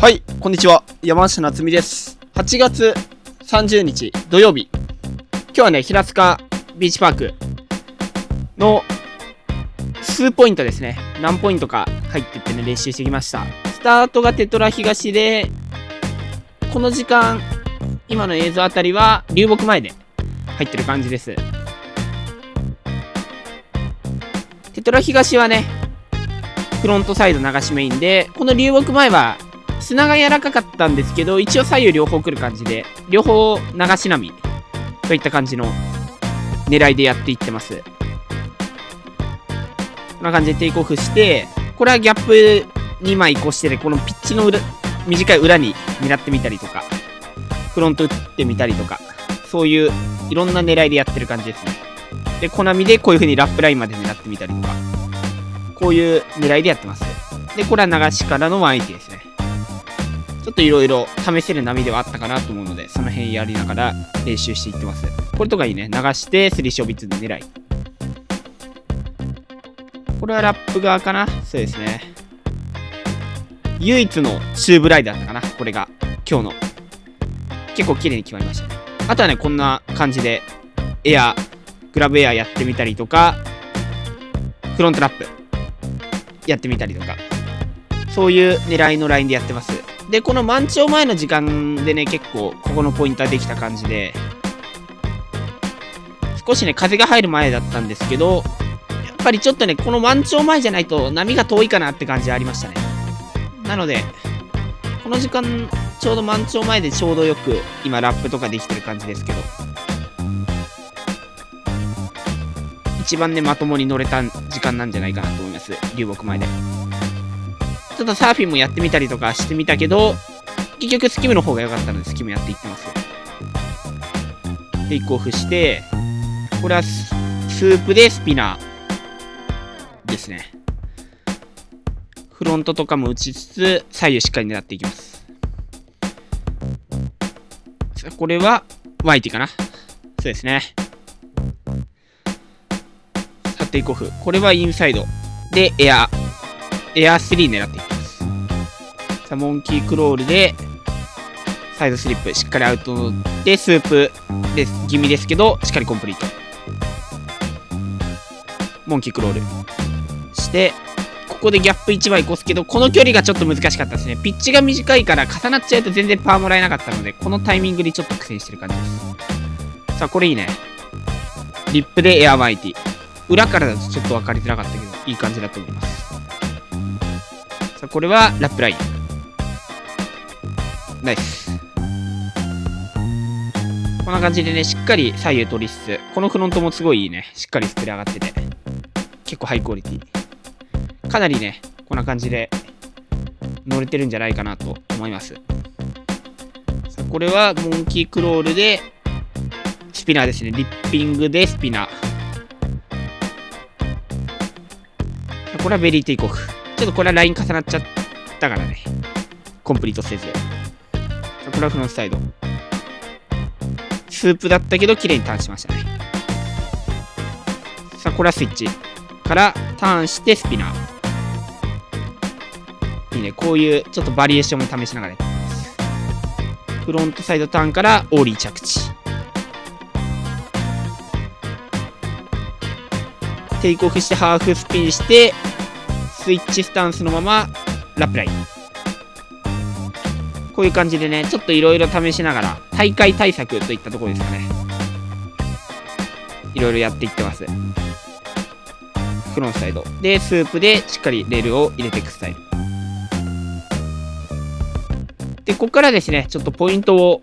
はい、こんにちは。山下夏美です。8月30日土曜日。今日はね、平塚ビーチパークの数ポイントですね。何ポイントか入ってってね、練習してきました。スタートがテトラ東で、この時間、今の映像あたりは流木前で入ってる感じです。テトラ東はね、フロントサイド流しメインで、この流木前は砂が柔らかかったんですけど、一応左右両方来る感じで、両方流し波といった感じの狙いでやっていってます。こんな感じでテイクオフして、これはギャップ2枚越してね、このピッチの短い裏に狙ってみたりとか、フロント打ってみたりとか、そういういろんな狙いでやってる感じですね。で、コナミでこういう風にラップラインまで狙ってみたりとか、こういう狙いでやってます。で、これは流しからの180ですね。ちょっといろいろ試せる波ではあったかなと思うので、その辺やりながら練習していってます。これとかいいね。流してスリーショービッツで狙い。これはラップ側かな。そうですね。唯一のチューブライダーだったかな。これが今日の。結構綺麗に決まりましたね。あとはね、こんな感じでエア、グラブエアやってみたりとか、フロントラップやってみたりとか、そういう狙いのラインでやってます。で、この満潮前の時間でね、結構ここのポイントはできた感じで、少しね、風が入る前だったんですけど、やっぱりちょっとね、この満潮前じゃないと波が遠いかなって感じありましたね。なので、この時間、ちょうど満潮前でちょうどよく、今ラップとかできてる感じですけど、一番ね、まともに乗れた時間なんじゃないかなと思います。流木前で。ちょっとサーフィンもやってみたりとかしてみたけど、結局スキムの方が良かったのでスキムやっていってます。テイクオフして、これはスープでスピナーですね。フロントとかも打ちつつ、左右しっかり狙っていきます。これはワイティかな。そうですね。さあテイクオフ。これはインサイドでエア3狙っていきます。さあモンキークロールでサイドスリップしっかりアウトでスープです気味ですけどしっかりコンプリート。モンキークロールしてここでギャップ1枚越すけどこの距離がちょっと難しかったですね。ピッチが短いから重なっちゃうと全然パーもらえなかったのでこのタイミングでちょっと苦戦してる感じです。さあこれいいね。リップでエアマイティ裏からだとちょっと分かりづらかったけどいい感じだと思います。さあこれはラップラインナイス。こんな感じでねしっかり左右取りつつこのフロントもすごいいいね。しっかりスプレー上がってて結構ハイクオリティかなりねこんな感じで乗れてるんじゃないかなと思います。さあこれはモンキークロールでスピナーですね。リッピングでスピナー。これはベリーテイクオフ。ちょっとこれはライン重なっちゃったからねコンプリートせず。これはフロントサイドスープだったけど綺麗にターンしましたね。さあこれはスイッチからターンしてスピナーいいね。こういうちょっとバリエーションも試しながらやっています。フロントサイドターンからオーリー着地テイクオフしてハーフスピンしてスイッチスタンスのままラップライン。こういう感じでねちょっといろいろ試しながら大会対策といったところですかね。いろいろやっていってます。フロントサイドでスープでしっかりレールを入れていくスタイルでここからですねちょっとポイントを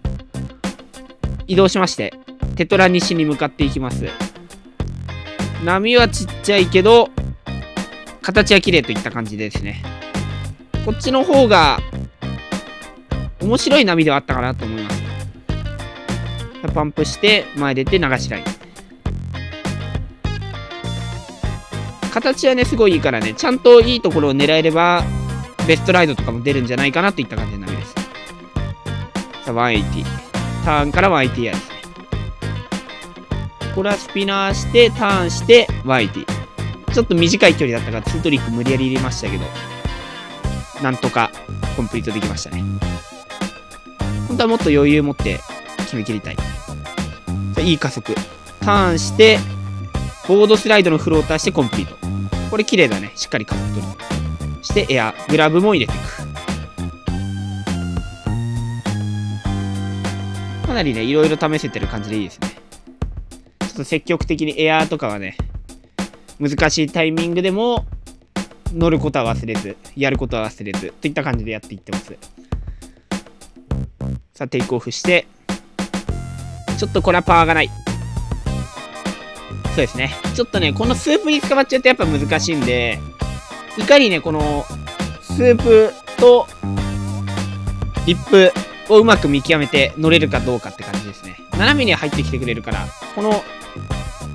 移動しましてテトラ西に向かっていきます。波はちっちゃいけど形は綺麗といった感じですね。こっちの方が面白い波ではあったかなと思います。パンプして前出て流しライン。形はねすごいいいからねちゃんといいところを狙えればベストライドとかも出るんじゃないかなといった感じの波です。さあ180ターンから180エアですね。これはスピナーしてターンして180ちょっと短い距離だったから2トリック無理やり入れましたけどなんとかコンプリートできましたね。本当はもっと余裕持って決め切りたい。いい加速。ターンして、ボードスライドのフローターしてコンプリート。これ綺麗だね。しっかり加速取る。してエア、グラブも入れていく。かなりね、いろいろ試せてる感じでいいですね。ちょっと積極的にエアーとかはね、難しいタイミングでも乗ることは忘れず、やることは忘れずといった感じでやっていってます。さあテイクオフして、ちょっとこれはパワーがない。そうですね、ちょっとねこのスープに捕まっちゃうとやっぱ難しいんで、いかにねこのスープとリップをうまく見極めて乗れるかどうかって感じですね。斜めに入ってきてくれるから、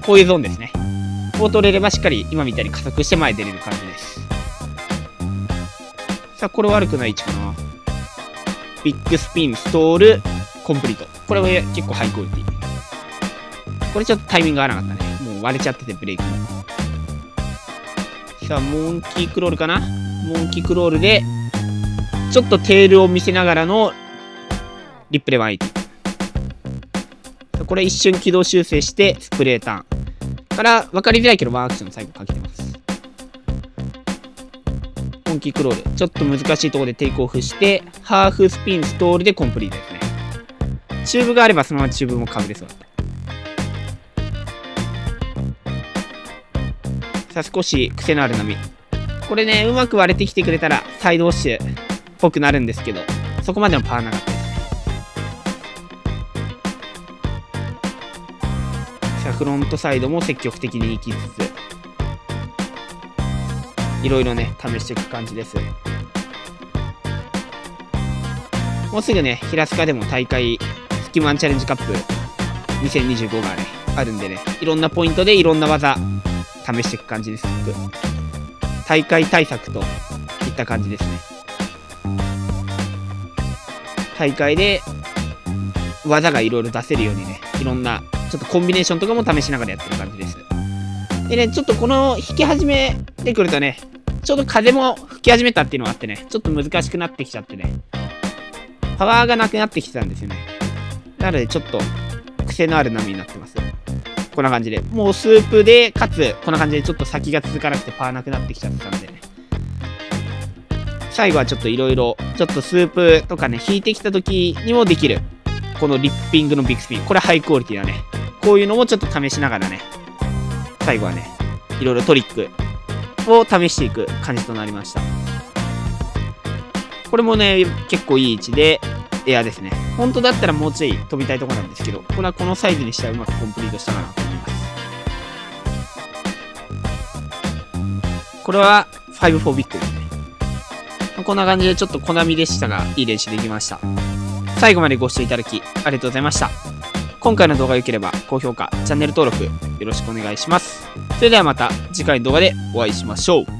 こういうゾーンですねを取れればしっかり今みたいに加速して前出れる感じです。さあこれ悪くない位置かな。ビッグスピンストールコンプリート。これは結構ハイクオリティ。これちょっとタイミング合わなかったね。もう割れちゃっててブレーキも。さあモンキークロールかな。モンキークロールでちょっとテールを見せながらのリップで180。これ一瞬軌道修正してスプレーターンから分かりづらいけどワンアクション最後かけてます。モンキークロールちょっと難しいところでテイクオフしてハーフスピンストールでコンプリートですね。チューブがあればそのままチューブもかぶれそうだった。さあ少し癖のある波。これねうまく割れてきてくれたらサイドウォッシュっぽくなるんですけど、そこまでのパワーなかったですね。さあフロントサイドも積極的に行きつついろいろね試していく感じです。もうすぐね平塚でも大会スキマンチャレンジカップ2025がねあるんでね、いろんなポイントでいろんな技試していく感じです。大会対策といった感じですね。大会で技がいろいろ出せるようにね、いろんなちょっとコンビネーションとかも試しながらやってる感じです。でね、ちょっとこの引き始めてくるとね、ちょうど風も吹き始めたっていうのがあってね、ちょっと難しくなってきちゃってね、パワーがなくなってきてたんですよね。なのでちょっと癖のある波になってます。こんな感じで、もうスープで、かつこんな感じでちょっと先が続かなくてパワーなくなってきちゃってたんでね、最後はちょっといろいろちょっとスープとかね引いてきた時にもできるこのリッピングのビッグスピン、これハイクオリティだね。こういうのもちょっと試しながらね、最後はねいろいろトリックを試していく感じとなりました。これもね結構いい位置でエアですね。本当だったらもうちょい飛びたいところなんですけど、これはこのサイズにしてはうまくコンプリートしたかなと思います。これは5-4ビッグですね。こんな感じでちょっと小波でしたがいい練習できました。最後までご視聴いただきありがとうございました。今回の動画が良ければ高評価、チャンネル登録よろしくお願いします。それではまた次回の動画でお会いしましょう。